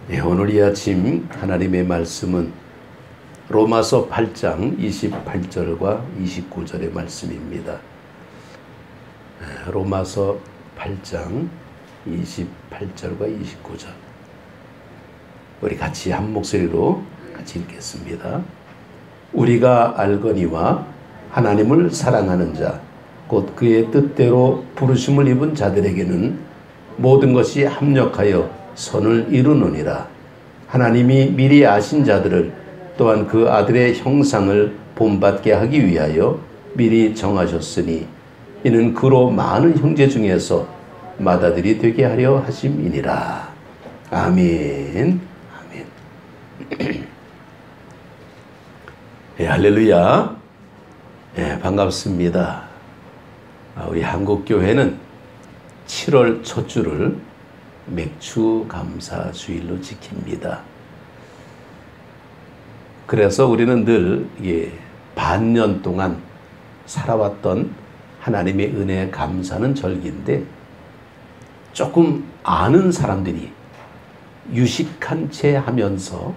네, 오늘 이 아침 하나님의 말씀은 로마서 8장 28절과 29절의 말씀입니다. 로마서 8장 28절과 29절. 우리 같이 한 목소리로 같이 읽겠습니다. 우리가 알거니와 하나님을 사랑하는 자, 곧 그의 뜻대로 부르심을 입은 자들에게는 모든 것이 합력하여 선을 이루느니라. 하나님이 미리 아신 자들을 또한 그 아들의 형상을 본받게 하기 위하여 미리 정하셨으니 이는 그로 많은 형제 중에서 맏아들이 되게 하려 하심이니라. 아멘. 아멘. 예, 할렐루야. 예, 반갑습니다. 우리 한국교회는 7월 첫 주를 맥주 감사 주일로 지킵니다. 그래서 우리는 늘 반년 동안 살아왔던 하나님의 은혜에 감사하는 절기인데, 조금 아는 사람들이 유식한 채 하면서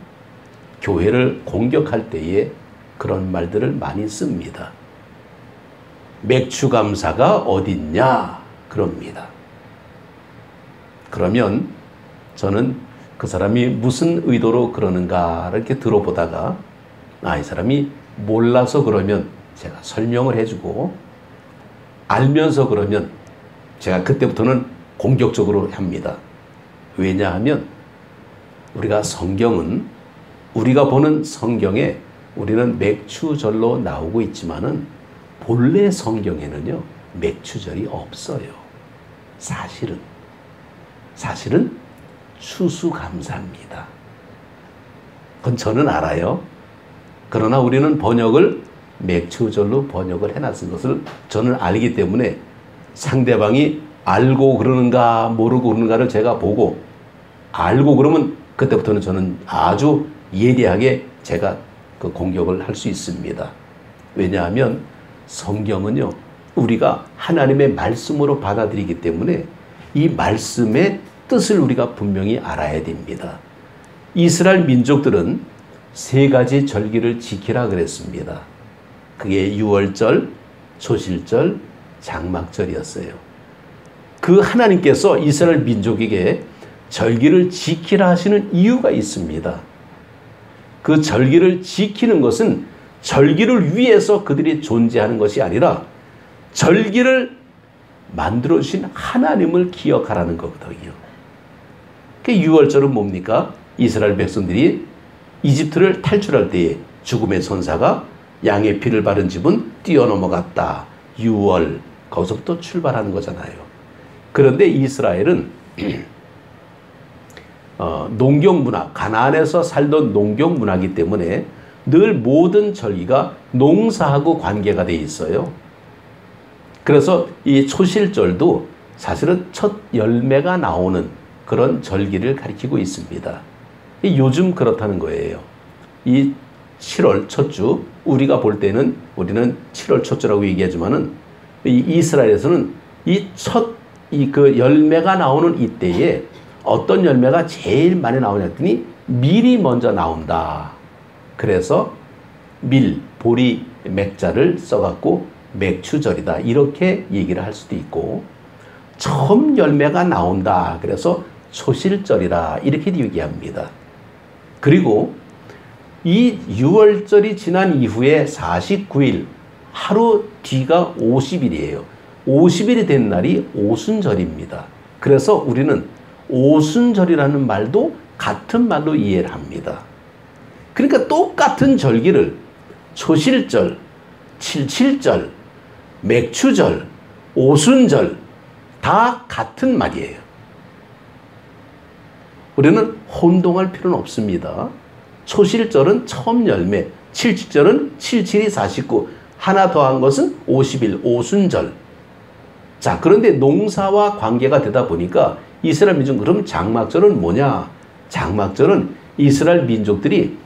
교회를 공격할 때에 그런 말들을 많이 씁니다. 맥주 감사가 어딨냐 그럽니다. 그러면 저는 그 사람이 무슨 의도로 그러는가 이렇게 들어보다가 이 사람이 몰라서 그러면 제가 설명을 해주고, 알면서 그러면 제가 그때부터는 공격적으로 합니다. 왜냐하면 우리가 성경은, 우리가 보는 성경에 우리는 맥주절로 나오고 있지만은 본래 성경에는요 맥주절이 없어요. 사실은 추수감사입니다. 그건 저는 알아요. 그러나 우리는 번역을 맥주절로 번역을 해놨은 것을 저는 알기 때문에 상대방이 알고 그러는가 모르고 그러는가를 제가 보고, 알고 그러면 그때부터는 저는 아주 예리하게 제가 그 공격을 할 수 있습니다. 왜냐하면 성경은요 우리가 하나님의 말씀으로 받아들이기 때문에 이 말씀의 뜻을 우리가 분명히 알아야 됩니다. 이스라엘 민족들은 3가지 절기를 지키라 그랬습니다. 그게 유월절, 초실절, 장막절이었어요. 그 하나님께서 이스라엘 민족에게 절기를 지키라 하시는 이유가 있습니다. 그 절기를 지키는 것은 절기를 위해서 그들이 존재하는 것이 아니라 절기를 만들어 주신 하나님을 기억하라는 거거든요. 그 유월절은 뭡니까? 이스라엘 백성들이 이집트를 탈출할 때에 죽음의 선사가 양의 피를 바른 집은 뛰어넘어갔다. 유월, 거기서부터 출발하는 거잖아요. 그런데 이스라엘은 농경 문화, 가나안에서 살던 농경 문화이기 때문에 늘 모든 절기가 농사하고 관계가 돼 있어요. 그래서 이 초실절도 사실은 첫 열매가 나오는 그런 절기를 가리키고 있습니다. 요즘 그렇다는 거예요. 이 7월 첫 주, 우리가 볼 때는 우리는 7월 첫 주라고 얘기하지만은 이 이스라엘에서는 그 열매가 나오는 이때에 어떤 열매가 제일 많이 나오냐 했더니 밀이 먼저 나온다. 그래서 밀, 보리, 맥자를 써갖고 맥주절이다 이렇게 얘기를 할 수도 있고, 처음 열매가 나온다 그래서 초실절이라 이렇게 얘기합니다. 그리고 이 유월절이 지난 이후에 49일, 하루 뒤가 50일이에요. 50일이 된 날이 오순절입니다. 그래서 우리는 오순절이라는 말도 같은 말로 이해를 합니다. 그러니까 똑같은 절기를 초실절, 칠칠절, 맥추절, 오순절 다 같은 말이에요. 우리는 혼동할 필요는 없습니다. 초실절은 처음 열매, 칠칠절은 77이 49, 하나 더한 것은 50일, 오순절. 자, 그런데 농사와 관계가 되다 보니까 이스라엘 민족, 그럼 장막절은 뭐냐? 장막절은 이스라엘 민족들이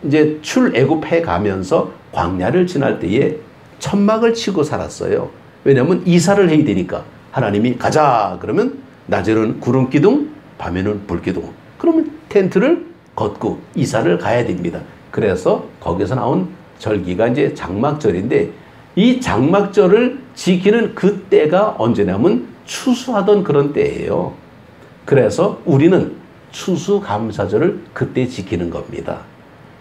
이제 출애굽해 가면서 광야를 지날 때에 천막을 치고 살았어요. 왜냐하면 이사를 해야 되니까. 하나님이 가자 그러면 낮에는 구름 기둥, 밤에는 불 기둥. 그러면 텐트를 걷고 이사를 가야 됩니다. 그래서 거기서 나온 절기가 이제 장막절인데 이 장막절을 지키는 그때가 언제냐면 추수하던 그런 때예요. 그래서 우리는 추수감사절을 그때 지키는 겁니다.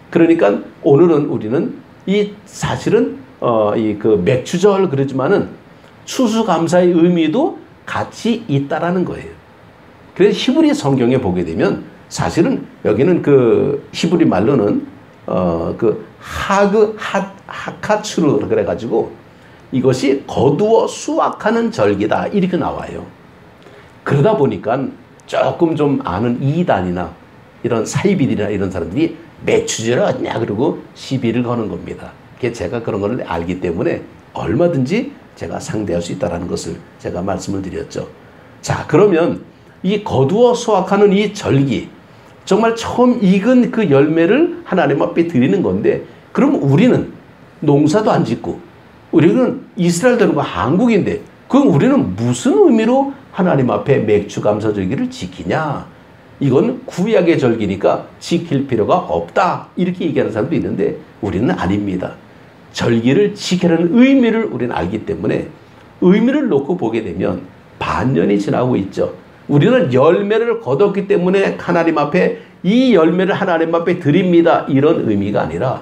그러니까 오늘은 우리는 이 사실은 이 그 맥추절 그러지만은 추수감사의 의미도 같이 있다라는 거예요. 그래서 히브리 성경에 보게 되면 사실은 여기는 그 히브리 말로는 그 하카츠르 그래가지고 이것이 거두어 수확하는 절기다 이렇게 나와요. 그러다 보니까 조금 좀 아는 이단이나 이런 사이비들이나 이런 사람들이 매추절 어디냐 그러고 시비를 거는 겁니다. 제가 그런 걸 알기 때문에 얼마든지 제가 상대할 수 있다는 것을 제가 말씀을 드렸죠. 자, 그러면 이 거두어 수확하는 이 절기, 정말 처음 익은 그 열매를 하나님 앞에 드리는 건데, 그럼 우리는 농사도 안 짓고 우리는 이스라엘 되는 거 한국인데 그럼 우리는 무슨 의미로 하나님 앞에 맥추감사절기를 지키냐? 이건 구약의 절기니까 지킬 필요가 없다 이렇게 얘기하는 사람도 있는데 우리는 아닙니다. 절기를 지키라는 의미를 우리는 알기 때문에 의미를 놓고 보게 되면 반년이 지나고 있죠. 우리는 열매를 거뒀기 때문에 하나님 앞에 이 열매를 하나님 앞에 드립니다. 이런 의미가 아니라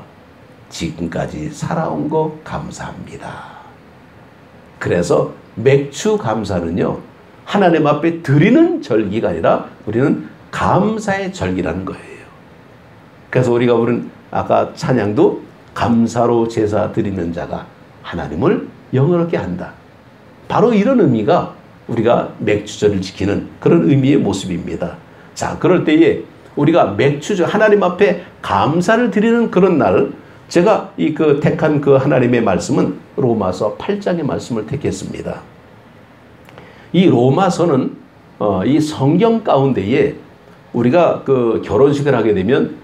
지금까지 살아온 거 감사합니다. 그래서 맥추 감사는요, 하나님 앞에 드리는 절기가 아니라 우리는 감사의 절기라는 거예요. 그래서 우리가 부른 아까 찬양도 감사로 제사 드리는 자가 하나님을 영원하게 한다. 바로 이런 의미가 우리가 맥추절을 지키는 그런 의미의 모습입니다. 자, 그럴 때에 우리가 맥추절 하나님 앞에 감사를 드리는 그런 날, 제가 그 택한 그 하나님의 말씀은 로마서 8장의 말씀을 택했습니다. 이 로마서는 이 성경 가운데에 우리가 그 결혼식을 하게 되면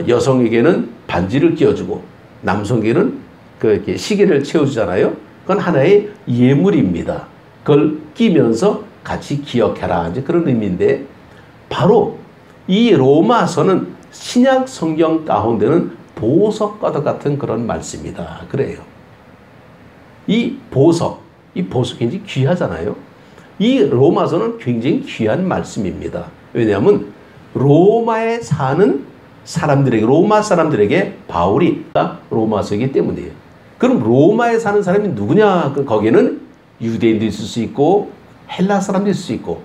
여성에게는 반지를 끼워주고 남성에게는 이렇게 시계를 채워주잖아요. 그건 하나의 예물입니다. 그걸 끼면서 같이 기억해라 이제 그런 의미인데, 바로 이 로마서는 신약 성경 가운데는 보석과도 같은 그런 말씀이다. 그래요. 이 보석이 굉장히 귀하잖아요. 이 로마서는 굉장히 귀한 말씀입니다. 왜냐하면 로마에 사는 사람들에게, 로마 사람들에게 바울이 로마서이기 때문이에요. 그럼 로마에 사는 사람이 누구냐? 거기에는 유대인도 있을 수 있고 헬라 사람도 있을 수 있고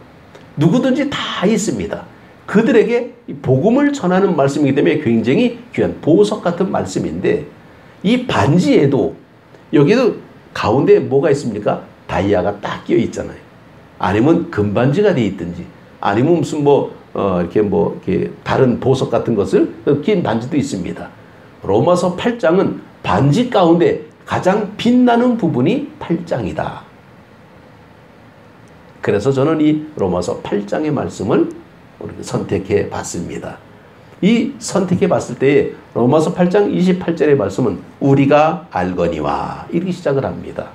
누구든지 다 있습니다. 그들에게 복음을 전하는 말씀이기 때문에 굉장히 귀한 보석 같은 말씀인데, 이 반지에도 여기도 가운데 뭐가 있습니까? 다이아가 딱 끼어 있잖아요. 아니면 금반지가 되어 있든지 아니면 무슨 이렇게 다른 보석 같은 것을 낀 반지도 있습니다. 로마서 8장은 반지 가운데 가장 빛나는 부분이 8장이다. 그래서 저는 이 로마서 8장의 말씀을 선택해 봤습니다. 이 선택해 봤을 때에 로마서 8장 28절의 말씀은 우리가 알거니와 이렇게 시작을 합니다.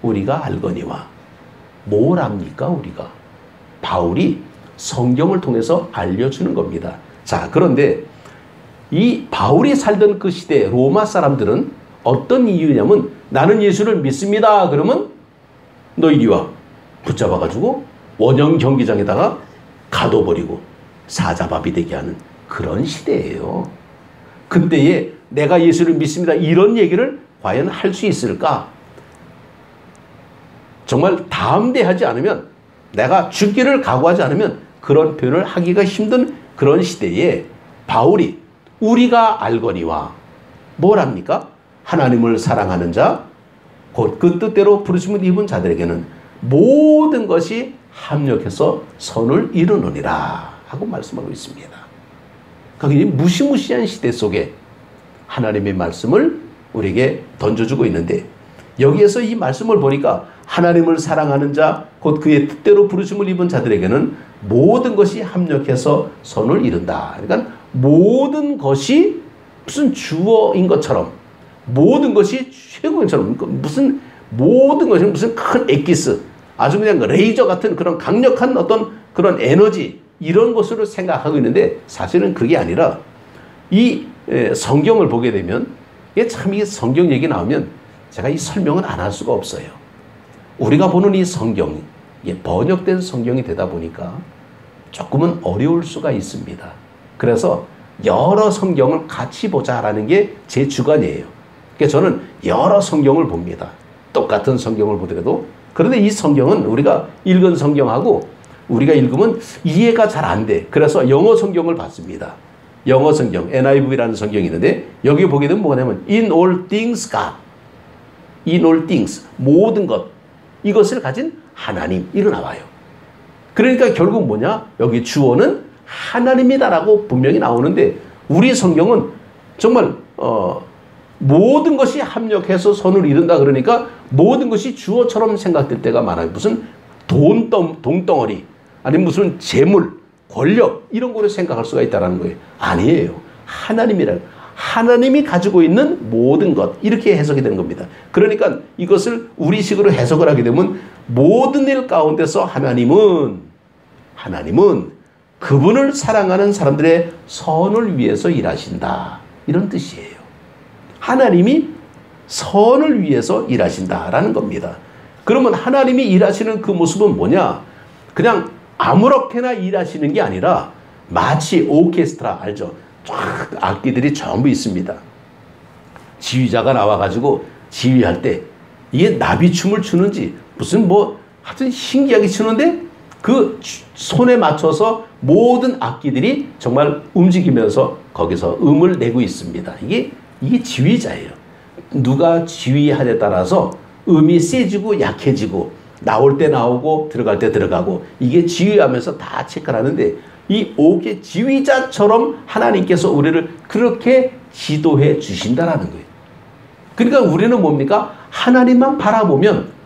우리가 알거니와. 뭘 압니까? 우리가 바울이 성경을 통해서 알려주는 겁니다. 자, 그런데 이 바울이 살던 그 시대 로마 사람들은 어떤 이유냐면, 나는 예수를 믿습니다. 그러면 너 이리 와. 붙잡아가지고 원형 경기장에다가 가둬버리고 사자밥이 되게 하는 그런 시대예요. 그때에 내가 예수를 믿습니다. 이런 얘기를 과연 할 수 있을까? 정말 담대하지 않으면, 내가 죽기를 각오하지 않으면 그런 표현을 하기가 힘든 그런 시대에 바울이 우리가 알거니와 뭘 합니까? 하나님을 사랑하는 자, 곧 그 뜻대로 부르심을 입은 자들에게는 모든 것이 합력해서 선을 이루느니라 하고 말씀하고 있습니다. 그러니까 무시무시한 시대 속에 하나님의 말씀을 우리에게 던져주고 있는데, 여기에서 이 말씀을 보니까 하나님을 사랑하는 자, 곧 그의 뜻대로 부르심을 입은 자들에게는 모든 것이 합력해서 선을 이룬다. 그러니까 모든 것이 무슨 주어인 것처럼, 모든 것이 최고인 것처럼, 무슨 모든 것이 무슨 큰 엑기스, 아주 그냥 레이저 같은 그런 강력한 어떤 그런 에너지, 이런 것으로 생각하고 있는데 사실은 그게 아니라 이 성경을 보게 되면 이게 성경 얘기 나오면 제가 이 설명은 안 할 수가 없어요. 우리가 보는 이 성경, 번역된 성경이 되다 보니까 조금은 어려울 수가 있습니다. 그래서 여러 성경을 같이 보자라는 게 제 주관이에요. 그래서 저는 여러 성경을 봅니다. 똑같은 성경을 보더라도. 그런데 이 성경은 우리가 읽은 성경하고 우리가 읽으면 이해가 잘 안 돼. 그래서 영어 성경을 봤습니다. 영어 성경, NIV라는 성경이 있는데 여기 보게 되면 뭐냐면 In all things God, In all things, 모든 것, 이것을 가진 하나님, 이로 나와요. 그러니까 결국 뭐냐? 여기 주어는 하나님이다라고 분명히 나오는데 우리 성경은 정말 모든 것이 합력해서 선을 이룬다 그러니까 모든 것이 주어처럼 생각될 때가 많아요. 무슨 돈덩어리 아니면 무슨 재물, 권력 이런 거를 생각할 수가 있다는 거예요. 아니에요. 하나님이 가지고 있는 모든 것 이렇게 해석이 되는 겁니다. 그러니까 이것을 우리식으로 해석을 하게 되면 모든 일 가운데서 하나님은 그분을 사랑하는 사람들의 선을 위해서 일하신다. 이런 뜻이에요. 하나님이 선을 위해서 일하신다라는 겁니다. 그러면 하나님이 일하시는 그 모습은 뭐냐? 그냥 아무렇게나 일하시는 게 아니라 마치 오케스트라 알죠? 쫙 악기들이 전부 있습니다. 지휘자가 나와가지고 지휘할 때 이게 나비춤을 추는지 무슨 하여튼 신기하게 추는데 그 손에 맞춰서 모든 악기들이 정말 움직이면서 거기서 음을 내고 있습니다. 이게 지휘자예요. 누가 지휘하냐에 따라서 음이 세지고 약해지고 나올 때 나오고 들어갈 때 들어가고 이게 지휘하면서 다 체크를 하는데 이 지휘자처럼 하나님께서 우리를 그렇게 지도해 주신다라는 거예요. 그러니까 우리는 뭡니까? 하나님만 바라보면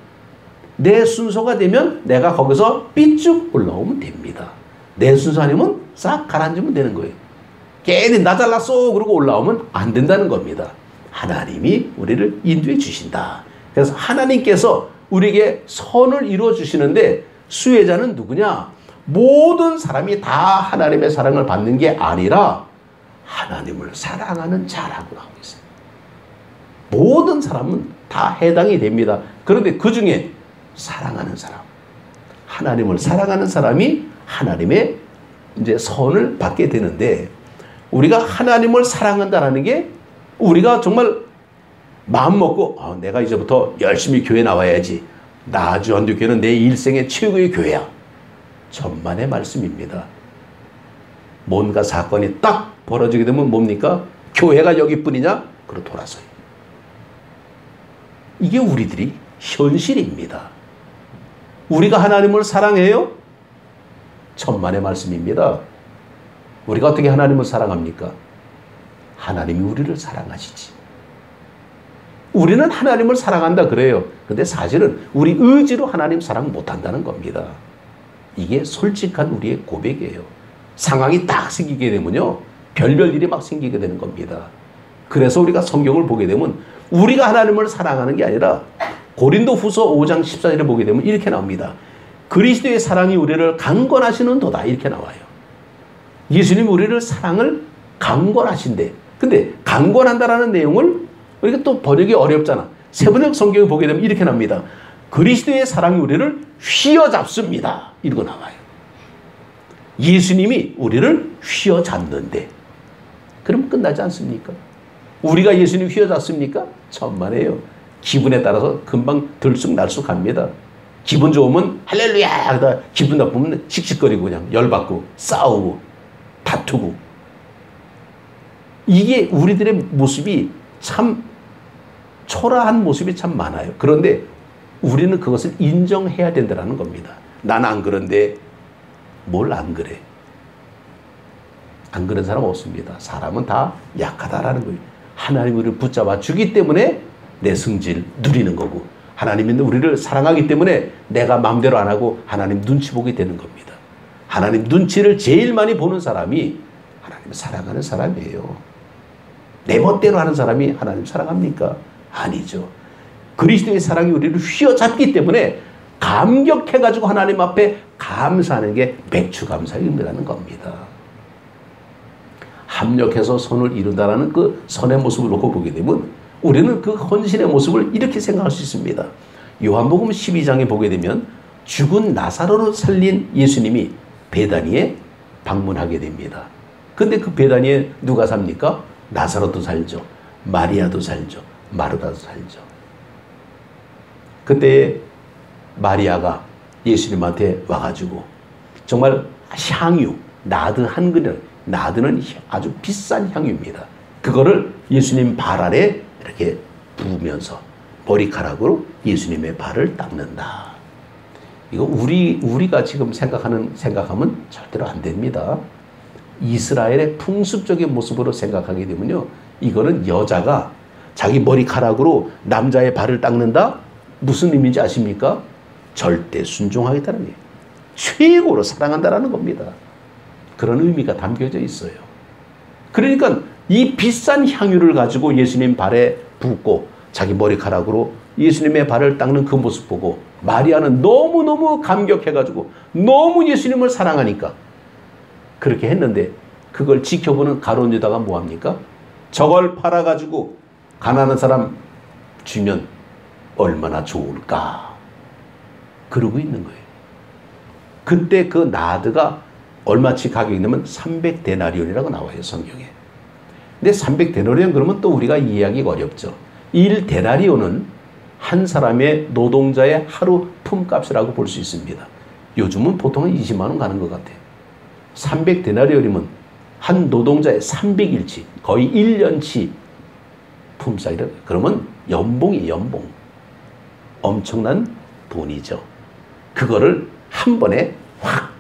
내 순서가 되면 내가 거기서 삐쭉 올라오면 됩니다. 내 순서 아니면 싹 가라앉으면 되는 거예요. 괜히 나 잘났어 그러고 올라오면 안 된다는 겁니다. 하나님이 우리를 인도해 주신다. 그래서 하나님께서 우리에게 선을 이루어 주시는데 수혜자는 누구냐? 모든 사람이 다 하나님의 사랑을 받는 게 아니라 하나님을 사랑하는 자라고 나오고 있어요. 모든 사람은 다 해당이 됩니다. 그런데 그 중에 사랑하는 사람, 하나님을 사랑하는 사람이 하나님의 이제 선을 받게 되는데 우리가 하나님을 사랑한다라는 게 우리가 정말 마음 먹고 내가 이제부터 열심히 교회 나와야지. 나주한두교회는 내 일생의 최고의 교회야. 천만의 말씀입니다. 뭔가 사건이 딱 벌어지게 되면 뭡니까? 교회가 여기뿐이냐? 그로 돌아서요. 이게 우리들이 현실입니다. 우리가 하나님을 사랑해요? 천만의 말씀입니다. 우리가 어떻게 하나님을 사랑합니까? 하나님이 우리를 사랑하시지. 우리는 하나님을 사랑한다 그래요. 근데 사실은 우리 의지로 하나님 사랑 못한다는 겁니다. 이게 솔직한 우리의 고백이에요. 상황이 딱 생기게 되면요. 별별 일이 막 생기게 되는 겁니다. 그래서 우리가 성경을 보게 되면 우리가 하나님을 사랑하는 게 아니라 고린도후서 5장 14절에 보게 되면 이렇게 나옵니다. 그리스도의 사랑이 우리를 강권하시는 도다 이렇게 나와요. 예수님이 우리를 사랑을 강권하신대. 근데 강권한다라는 내용을 우리가 또 번역이 어렵잖아. 세번역 성경을 보게 되면 이렇게 나옵니다. 그리스도의 사랑이 우리를 휘어잡습니다. 이러고 나와요. 예수님이 우리를 휘어잡는데 그럼 끝나지 않습니까? 우리가 예수님 휘어잡습니까? 천만에요. 기분에 따라서 금방 들쑥날쑥합니다. 기분 좋으면 할렐루야 하다 기분 나쁘면 씩씩거리고 그냥 열받고 싸우고 다투고 이게 우리들의 모습이 참 초라한 모습이 참 많아요. 그런데 우리는 그것을 인정해야 된다는 겁니다. 난 안 그런데 뭘 안 그래? 안 그런 사람 없습니다. 사람은 다 약하다라는 거예요. 하나님이 우리를 붙잡아 주기 때문에 내 성질 누리는 거고 하나님이 우리를 사랑하기 때문에 내가 마음대로 안 하고 하나님 눈치 보게 되는 겁니다. 하나님 눈치를 제일 많이 보는 사람이 하나님을 사랑하는 사람이에요. 내 멋대로 하는 사람이 하나님 사랑합니까? 아니죠. 그리스도의 사랑이 우리를 휘어잡기 때문에 감격해가지고 하나님 앞에 감사하는 게 맥추감사의 의미라는 겁니다. 합력해서 선을 이룬다라는 그 선의 모습을 놓고 보게 되면 우리는 그 헌신의 모습을 이렇게 생각할 수 있습니다. 요한복음 12장에 보게 되면 죽은 나사로를 살린 예수님이 베다니에 방문하게 됩니다. 근데 그 베다니에 누가 삽니까? 나사로도 살죠. 마리아도 살죠. 마르다도 살죠. 그때 마리아가 예수님한테 와가지고 정말 향유, 나드 한 그릇, 나드는 아주 비싼 향유입니다. 그거를 예수님 발 아래 이렇게 부으면서 머리카락으로 예수님의 발을 닦는다. 이거 우리가 지금 생각하면 절대로 안 됩니다. 이스라엘의 풍습적인 모습으로 생각하게 되면요, 이거는 여자가 자기 머리카락으로 남자의 발을 닦는다? 무슨 의미인지 아십니까? 절대 순종하겠다는 거예요. 최고로 사랑한다라는 겁니다. 그런 의미가 담겨져 있어요. 그러니까 이 비싼 향유를 가지고 예수님 발에 붓고 자기 머리카락으로 예수님의 발을 닦는 그 모습 보고 마리아는 너무너무 감격해가지고 너무 예수님을 사랑하니까 그렇게 했는데, 그걸 지켜보는 가룟 유다가 뭐합니까? 저걸 팔아가지고 가난한 사람 주면 얼마나 좋을까, 그러고 있는 거예요. 그때 그 나드가 얼마치 가격이 되면 300데나리온이라고 나와요, 성경에. 근데 300데나리온 그러면 또 우리가 이해하기가 어렵죠. 1데나리온은 한 사람의 노동자의 하루 품값이라고 볼 수 있습니다. 요즘은 보통 20만 원 가는 것 같아요. 300데나리온이면 한 노동자의 300일치, 거의 1년치 품삯이라. 그러면 연봉이 연봉. 엄청난 돈이죠. 그거를 한 번에 확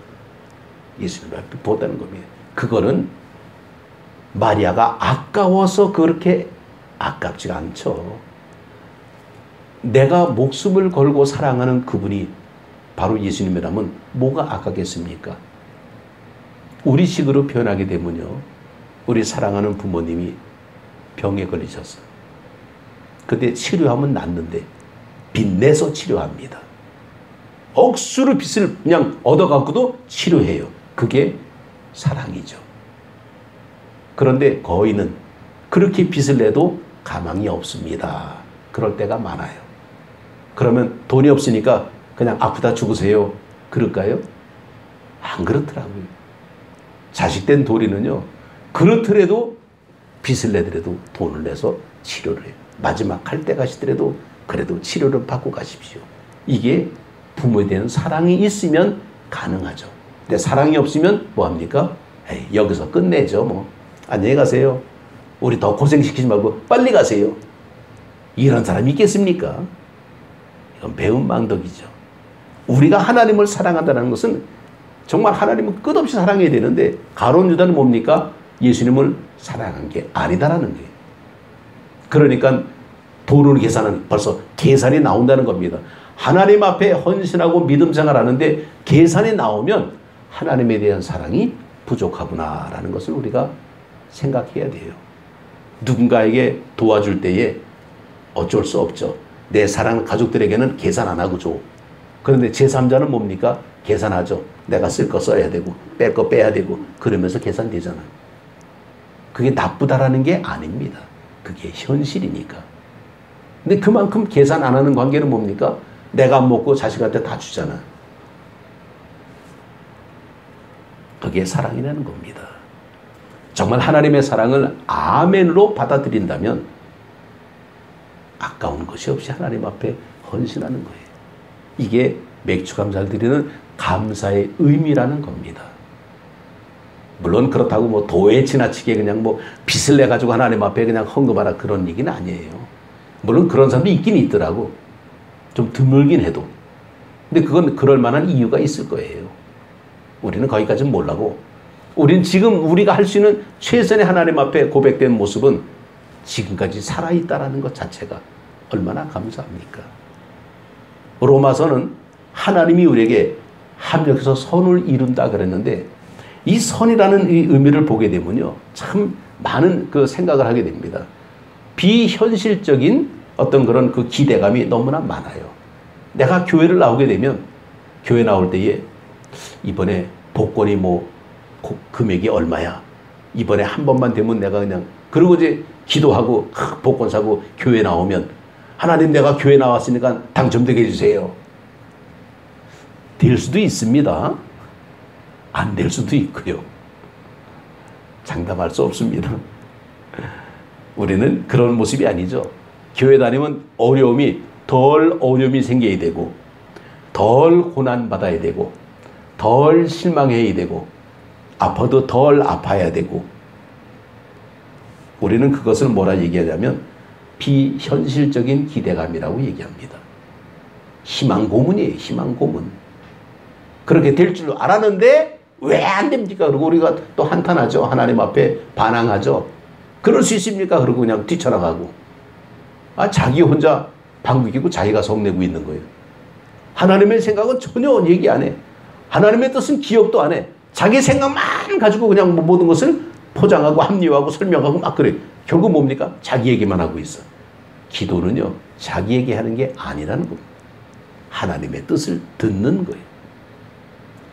예수님 앞에 부었다는 겁니다. 그거는 마리아가 아까워서 그렇게 아깝지가 않죠. 내가 목숨을 걸고 사랑하는 그분이 바로 예수님이라면 뭐가 아깝겠습니까? 우리 식으로 표현하게 되면요, 우리 사랑하는 부모님이 병에 걸리셨어요. 근데 치료하면 낫는데 빚내서 치료합니다. 억수로 빚을 그냥 얻어갖고도 치료해요. 그게 사랑이죠. 그런데 거의는 그렇게 빚을 내도 가망이 없습니다. 그럴 때가 많아요. 그러면 돈이 없으니까 그냥 아프다 죽으세요, 그럴까요? 안 그렇더라고요. 자식된 도리는요, 그렇더라도 빚을 내더라도 돈을 내서 치료를 해요. 마지막 할 때 가시더라도 그래도 치료를 받고 가십시오. 이게 부모에 대한 사랑이 있으면 가능하죠. 근데 사랑이 없으면 뭐합니까? 에이, 여기서 끝내죠. 뭐 안녕히 가세요. 우리 더 고생시키지 말고 빨리 가세요. 이런 사람이 있겠습니까? 이건 배은망덕이죠. 우리가 하나님을 사랑한다는 것은 정말 하나님은 끝없이 사랑해야 되는데, 가룟 유다는 뭡니까? 예수님을 사랑한 게 아니다라는 거예요. 그러니까 돈을 계산하는, 벌써 계산이 나온다는 겁니다. 하나님 앞에 헌신하고 믿음 생활하는데 계산이 나오면 하나님에 대한 사랑이 부족하구나라는 것을 우리가 생각해야 돼요. 누군가에게 도와줄 때에 어쩔 수 없죠. 내 사랑하는 가족들에게는 계산 안 하고 줘. 그런데 제3자는 뭡니까? 계산하죠. 내가 쓸 거 써야 되고 뺄 거 빼야 되고 그러면서 계산되잖아요. 그게 나쁘다라는 게 아닙니다. 그게 현실이니까. 근데 그만큼 계산 안 하는 관계는 뭡니까? 내가 안 먹고 자식한테 다 주잖아. 그게 사랑이라는 겁니다. 정말 하나님의 사랑을 아멘으로 받아들인다면 아까운 것이 없이 하나님 앞에 헌신하는 거예요. 이게 맥주감사를 드리는 감사의 의미라는 겁니다. 물론 그렇다고 뭐 도에 지나치게 그냥 뭐 빚을 내 가지고 하나님 앞에 그냥 헌금하라 그런 얘기는 아니에요. 물론 그런 사람도 있긴 있더라고. 좀 드물긴 해도. 근데 그건 그럴 만한 이유가 있을 거예요. 우리는 거기까지는 몰라고. 우리는 지금 우리가 할 수 있는 최선의 하나님 앞에 고백된 모습은 지금까지 살아있다라는 것 자체가 얼마나 감사합니까? 로마서는 하나님이 우리에게 합력해서 선을 이룬다 그랬는데, 이 선이라는 이 의미를 보게 되면요, 참 많은 그 생각을 하게 됩니다. 비현실적인 어떤 그런 그 기대감이 너무나 많아요. 내가 교회를 나오게 되면 교회 나올 때에 이번에 복권이 뭐 금액이 얼마야? 이번에 한 번만 되면 내가 그냥 그러고 이제 기도하고 복권 사고 교회 나오면 하나님 내가 교회 나왔으니까 당첨되게 해주세요. 될 수도 있습니다. 안 될 수도 있고요. 장담할 수 없습니다. 우리는 그런 모습이 아니죠. 교회 다니면 덜 어려움이 생겨야 되고 덜 고난받아야 되고 덜 실망해야 되고 아파도 덜 아파야 되고 우리는 그것을 뭐라 얘기하냐면 비현실적인 기대감이라고 얘기합니다. 희망 고문이에요. 희망 고문. 그렇게 될 줄 알았는데 왜 안 됩니까? 그리고 우리가 또 한탄하죠. 하나님 앞에 반항하죠. 그럴 수 있습니까? 그러고 그냥 뛰쳐나가고 자기 혼자 방귀 뀌고 자기가 성내고 있는 거예요. 하나님의 생각은 전혀 얘기 안 해. 하나님의 뜻은 기억도 안 해. 자기 생각만 가지고 그냥 모든 것을 포장하고 합리화하고 설명하고 막 그래. 결국 뭡니까? 자기 얘기만 하고 있어. 기도는요. 자기 얘기하는 게 아니라는 겁니다. 하나님의 뜻을 듣는 거예요.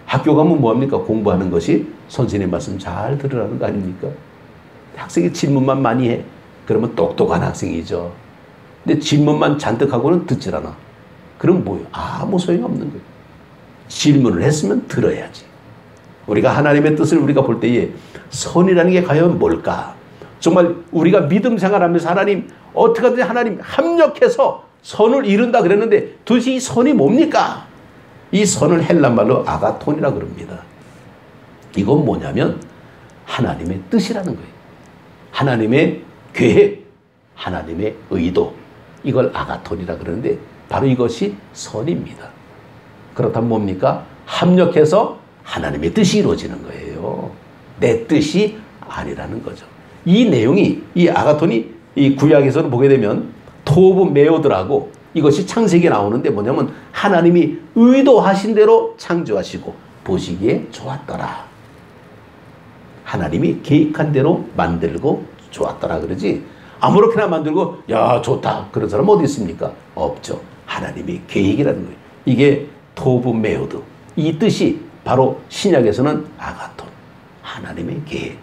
학교 가면 뭐합니까? 공부하는 것이 선생님 말씀 잘 들으라는 거 아닙니까? 학생이 질문만 많이 해. 그러면 똑똑한 학생이죠. 근데 질문만 잔뜩 하고는 듣질 않아. 그럼 뭐예요? 아무 소용이 없는 거예요. 질문을 했으면 들어야지. 우리가 하나님의 뜻을 우리가 볼 때에 선이라는 게 과연 뭘까? 정말 우리가 믿음 생활하면서 하나님 어떻게 하든지 하나님 합력해서 선을 이룬다 그랬는데 도대체 이 선이 뭡니까? 이 선을 헬란말로 아가톤이라 그럽니다. 이건 뭐냐면 하나님의 뜻이라는 거예요. 하나님의 계획, 하나님의 의도, 이걸 아가톤이라 그러는데 바로 이것이 선입니다. 그렇다면 뭡니까? 합력해서 하나님의 뜻이 이루어지는 거예요. 내 뜻이 아니라는 거죠. 이 내용이 이 아가톤이 이 구약에서는 보게 되면 토브 메오드라고 이것이 창세기에 나오는데 뭐냐면 하나님이 의도하신 대로 창조하시고 보시기에 좋았더라. 하나님이 계획한 대로 만들고 좋았더라 그러지 아무렇게나 만들고 야 좋다 그런 사람 어디 있습니까? 없죠. 하나님의 계획이라는 거예요. 이게 토브 메오드. 이 뜻이 바로 신약에서는 아가톤. 하나님의 계획.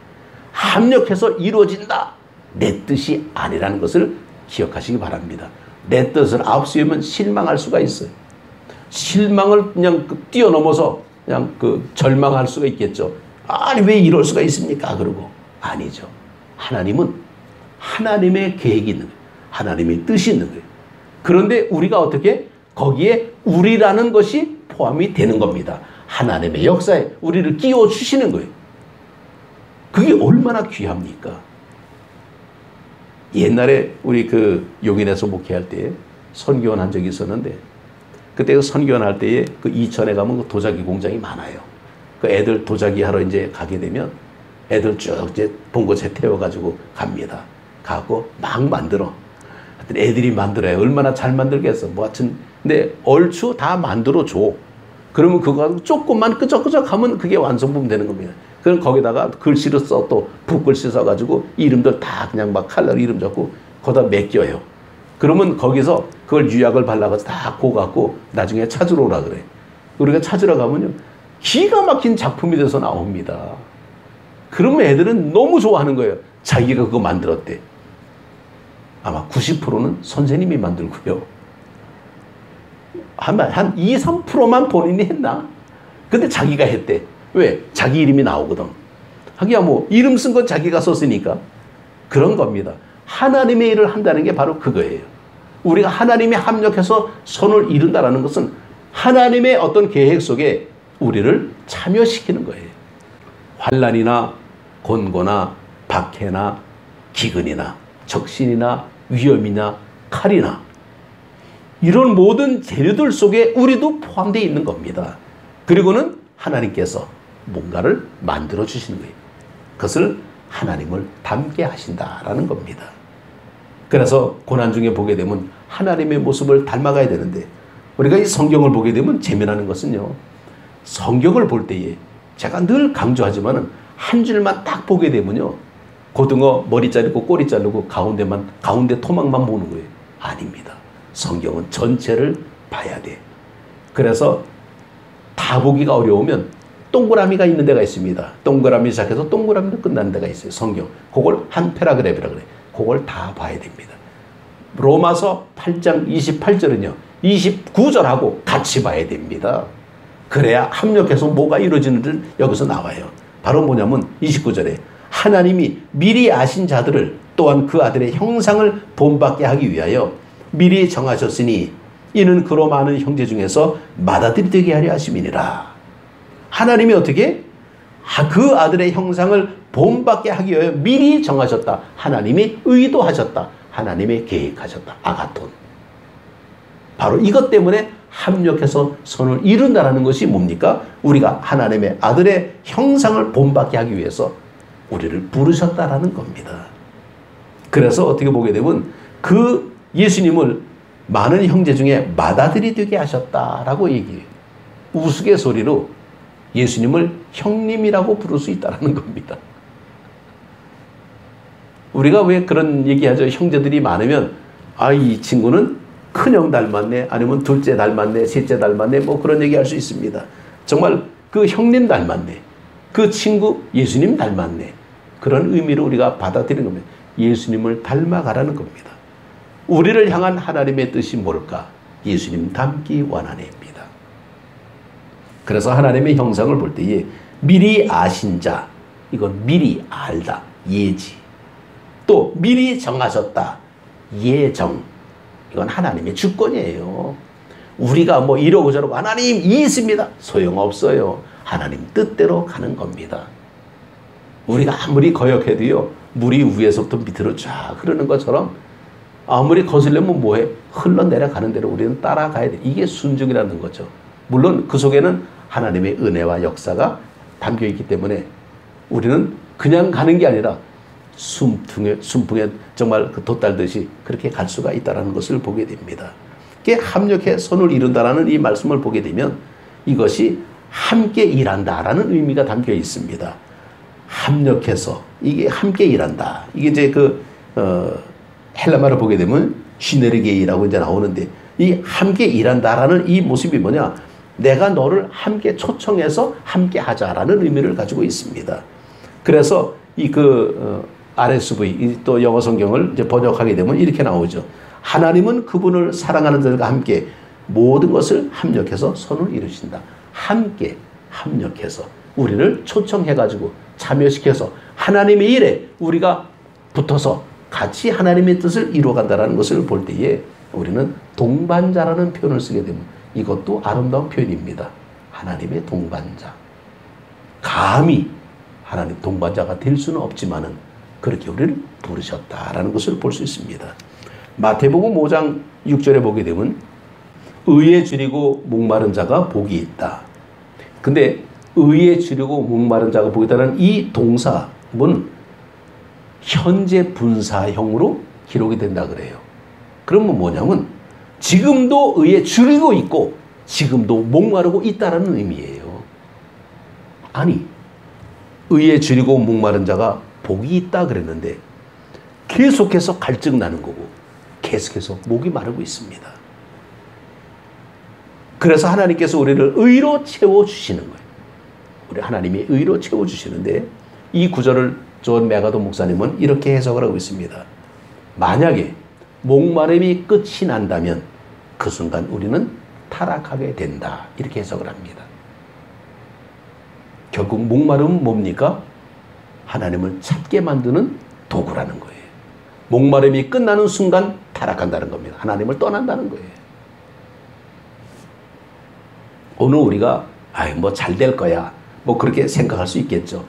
합력해서 이루어진다. 내 뜻이 아니라는 것을 기억하시기 바랍니다. 내 뜻을 앞세우면 실망할 수가 있어요. 실망을 그냥 뛰어넘어서 그냥 절망할 수가 있겠죠. 아니 왜 이럴 수가 있습니까? 그러고 아니죠. 하나님은 하나님의 계획이 있는 거예요. 하나님의 뜻이 있는 거예요. 그런데 우리가 어떻게 거기에 우리라는 것이 포함이 되는 겁니다. 하나님의 역사에 우리를 끼워 주시는 거예요. 그게 얼마나 귀합니까? 옛날에 우리 용인에서 목회할 때 선교원 한 적이 있었는데 그때 선교원 할 때에 이천에 가면 도자기 공장이 많아요. 애들 도자기 하러 이제 가게 되면 애들 쭉 이제 봉고차 태워가지고 갑니다. 가고 막 만들어. 애들이 만들어요. 얼마나 잘 만들겠어. 뭐 하여튼 근데 얼추 다 만들어 줘. 그러면 그거 조금만 끄적끄적 하면 그게 완성품 되는 겁니다. 그럼 거기다가 글씨를 써 또 붓글씨 써가지고 이름들 다 그냥 막 칼라로 이름 적고 거기다 맡겨요. 그러면 거기서 그걸 유약을 발라가지고 다 고갖고 나중에 찾으러 오라 그래. 우리가 찾으러 가면요. 기가 막힌 작품이 돼서 나옵니다. 그러면 애들은 너무 좋아하는 거예요. 자기가 그거 만들었대. 아마 90%는 선생님이 만들고요. 한 2, 3%만 본인이 했나? 근데 자기가 했대. 왜? 자기 이름이 나오거든. 하기야 뭐 이름 쓴 건 자기가 썼으니까. 그런 겁니다. 하나님의 일을 한다는 게 바로 그거예요. 우리가 하나님이 합력해서 선을 이룬다는 것은 하나님의 어떤 계획 속에 우리를 참여시키는 거예요. 환난이나 곤고나 박해나 기근이나 적신이나 위험이나 칼이나 이런 모든 재료들 속에 우리도 포함되어 있는 겁니다. 그리고는 하나님께서 뭔가를 만들어 주시는 거예요. 그것을 하나님을 닮게 하신다라는 겁니다. 그래서 고난 중에 보게 되면 하나님의 모습을 닮아가야 되는데 우리가 이 성경을 보게 되면 재미나는 것은요. 성경을 볼 때에 제가 늘 강조하지만은 한 줄만 딱 보게 되면요. 고등어 머리 자르고 꼬리 자르고 가운데 토막만 보는 거예요. 아닙니다. 성경은 전체를 봐야 돼. 그래서 다 보기가 어려우면 동그라미가 있는 데가 있습니다. 동그라미 시작해서 동그라미로 끝나는 데가 있어요. 성경. 그걸 한 패러그래프라 그래. 그걸 다 봐야 됩니다. 로마서 8장 28절은요. 29절하고 같이 봐야 됩니다. 그래야 합력해서 뭐가 이루어지는지 여기서 나와요. 바로 뭐냐면 29절에 하나님이 미리 아신 자들을 또한 그 아들의 형상을 본받게 하기 위하여 미리 정하셨으니 이는 그로 많은 형제 중에서 맏아들이 되게 하려 하심이니라. 하나님이 어떻게? 그 아들의 형상을 본받게 하기 위하여 미리 정하셨다. 하나님이 의도하셨다. 하나님이 계획하셨다. 아가톤. 바로 이것 때문에 합력해서 선을 이룬다는 것이 뭡니까? 우리가 하나님의 아들의 형상을 본받게 하기 위해서 우리를 부르셨다라는 겁니다. 그래서 어떻게 보게 되면 그 예수님을 많은 형제 중에 맏아들이 되게 하셨다라고 얘기해요. 우스갯소리로 예수님을 형님이라고 부를 수 있다는 겁니다. 우리가 왜 그런 얘기하죠? 형제들이 많으면 아, 이 친구는 큰형 닮았네, 아니면 둘째 닮았네, 셋째 닮았네, 뭐 그런 얘기 할 수 있습니다. 정말 그 형님 닮았네, 그 친구 예수님 닮았네, 그런 의미로 우리가 받아들이는 겁니다. 예수님을 닮아가라는 겁니다. 우리를 향한 하나님의 뜻이 뭘까? 예수님 닮기 원하네입니다. 그래서 하나님의 형상을 볼 때에 미리 아신 자, 이건 미리 알다, 예지. 또 미리 정하셨다, 예정. 이건 하나님의 주권이에요. 우리가 뭐 이러고 저러고 하나님 이 있습니다. 소용없어요. 하나님 뜻대로 가는 겁니다. 우리가 아무리 거역해도요, 물이 위에서부터 밑으로 쫙 흐르는 것처럼 아무리 거슬려면 뭐해? 흘러내려가는 대로 우리는 따라가야 돼. 이게 순종이라는 거죠. 물론 그 속에는 하나님의 은혜와 역사가 담겨있기 때문에 우리는 그냥 가는 게 아니라 순풍에 정말 그 돛달듯이 그렇게 갈 수가 있다는 것을 보게 됩니다. 합력해 선을 이룬다라는 이 말씀을 보게 되면 이것이 함께 일한다라는 의미가 담겨 있습니다. 합력해서 이게 함께 일한다. 이게 이제 헬라말을 보게 되면 시네르게이라고 이제 나오는데 이 함께 일한다라는 이 모습이 뭐냐? 내가 너를 함께 초청해서 함께 하자라는 의미를 가지고 있습니다. 그래서 RSV 또 영어 성경을 이제 번역하게 되면 이렇게 나오죠. 하나님은 그분을 사랑하는 자들과 함께 모든 것을 합력해서 선을 이루신다. 함께 합력해서 우리를 초청해가지고 참여시켜서 하나님의 일에 우리가 붙어서 같이 하나님의 뜻을 이루어간다는 것을 볼 때에 우리는 동반자라는 표현을 쓰게 되면 이것도 아름다운 표현입니다. 하나님의 동반자. 감히 하나님 동반자가 될 수는 없지만은 그렇게 우리를 부르셨다라는 것을 볼 수 있습니다. 마태복음 5장 6절에 보게 되면 의에 줄이고 목마른 자가 복이 있다. 근데 의에 줄이고 목마른 자가 복이 있다는 이 동사는 현재 분사형으로 기록이 된다 그래요. 그러면 뭐냐면 지금도 의에 줄이고 있고 지금도 목마르고 있다는 의미예요. 아니, 의에 줄이고 목마른 자가 복이 있다 그랬는데 계속해서 갈증 나는 거고 계속해서 목이 마르고 있습니다. 그래서 하나님께서 우리를 의로 채워주시는 거예요. 우리 하나님이 의로 채워주시는데 이 구절을 존 메가도 목사님은 이렇게 해석을 하고 있습니다. 만약에 목마름이 끝이 난다면 그 순간 우리는 타락하게 된다. 이렇게 해석을 합니다. 결국 목마름은 뭡니까? 하나님을 찾게 만드는 도구라는 거예요. 목마름이 끝나는 순간 타락한다는 겁니다. 하나님을 떠난다는 거예요. 오늘 우리가 뭐 잘 될 거야, 뭐 그렇게 생각할 수 있겠죠.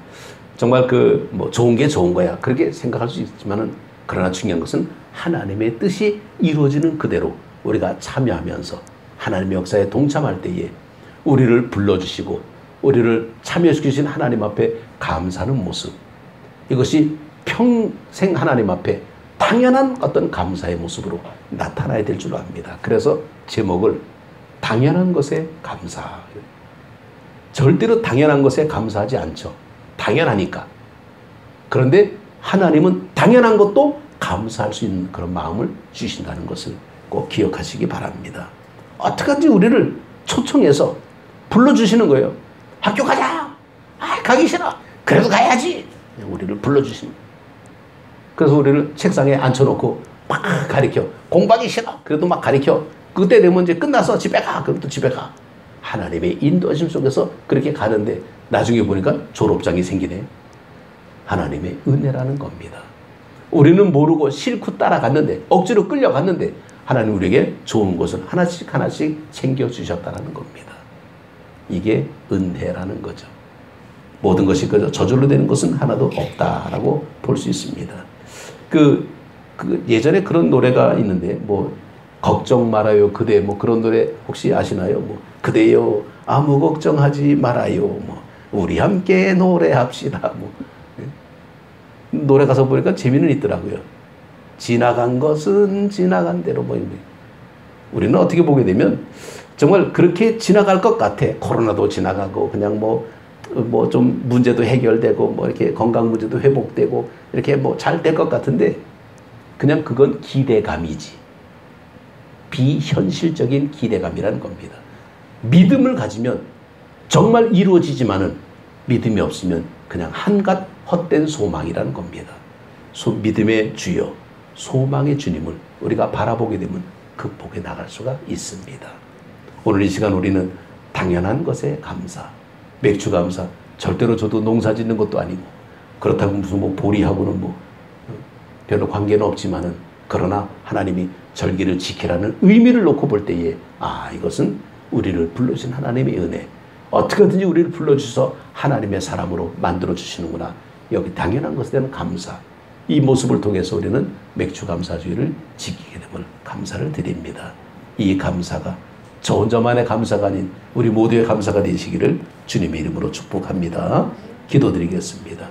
정말 뭐 좋은 게 좋은 거야, 그렇게 생각할 수 있지만은 그러나 중요한 것은 하나님의 뜻이 이루어지는 그대로 우리가 참여하면서 하나님의 역사에 동참할 때에 우리를 불러주시고 우리를 참여시키신 하나님 앞에 감사하는 모습, 이것이 평생 하나님 앞에 당연한 어떤 감사의 모습으로 나타나야 될 줄 압니다. 그래서 제목을 당연한 것에 감사. 절대로 당연한 것에 감사하지 않죠. 당연하니까. 그런데 하나님은 당연한 것도 감사할 수 있는 그런 마음을 주신다는 것을 꼭 기억하시기 바랍니다. 어떻게든지 우리를 초청해서 불러주시는 거예요. 학교 가자. 아, 가기 싫어. 그래도 가야지. 우리를 불러주시는 거예요. 그래서 우리를 책상에 앉혀놓고 막 가르쳐. 공부하기 싫어. 그래도 막 가르쳐. 그때 되면 이제 끝나서 집에 가. 그럼 또 집에 가. 하나님의 인도하심 속에서 그렇게 가는데 나중에 보니까 졸업장이 생기네. 하나님의 은혜라는 겁니다. 우리는 모르고 싫고 따라갔는데, 억지로 끌려갔는데 하나님 우리에게 좋은 것을 하나씩 하나씩 챙겨주셨다는 겁니다. 이게 은혜라는 거죠. 모든 것이 그저 저절로 되는 것은 하나도 없다라고 볼 수 있습니다. 예전에 그런 노래가 있는데, 뭐 걱정 말아요 그대, 뭐 그런 노래 혹시 아시나요? 뭐 그대여 아무 걱정하지 말아요, 뭐 우리 함께 노래합시다. 뭐 노래 가사 보니까 재미는 있더라고요. 지나간 것은 지나간 대로. 뭐 우리는 어떻게 보게 되면 정말 그렇게 지나갈 것 같아. 코로나도 지나가고 그냥 뭐 좀 문제도 해결되고 뭐 이렇게 건강 문제도 회복되고 이렇게 뭐 잘 될 것 같은데, 그냥 그건 기대감이지. 비현실적인 기대감이라는 겁니다. 믿음을 가지면 정말 이루어지지만은 믿음이 없으면 그냥 한갓 헛된 소망이라는 겁니다. 믿음의 주여, 소망의 주님을 우리가 바라보게 되면 극복해 나갈 수가 있습니다. 오늘 이 시간 우리는 당연한 것에 감사, 맥주 감사. 절대로 저도 농사 짓는 것도 아니고 그렇다고 무슨 뭐 보리하고는 뭐 별로 관계는 없지만은, 그러나 하나님이 절기를 지키라는 의미를 놓고 볼 때에 이것은 우리를 불러주신 하나님의 은혜, 어떻게든지 우리를 불러주셔서 하나님의 사람으로 만들어주시는구나, 여기 당연한 것에 대한 감사, 이 모습을 통해서 우리는 맥주 감사주의를 지키게 됨을 감사를 드립니다. 이 감사가 저 혼자만의 감사가 아닌 우리 모두의 감사가 되시기를 주님의 이름으로 축복합니다. 기도드리겠습니다.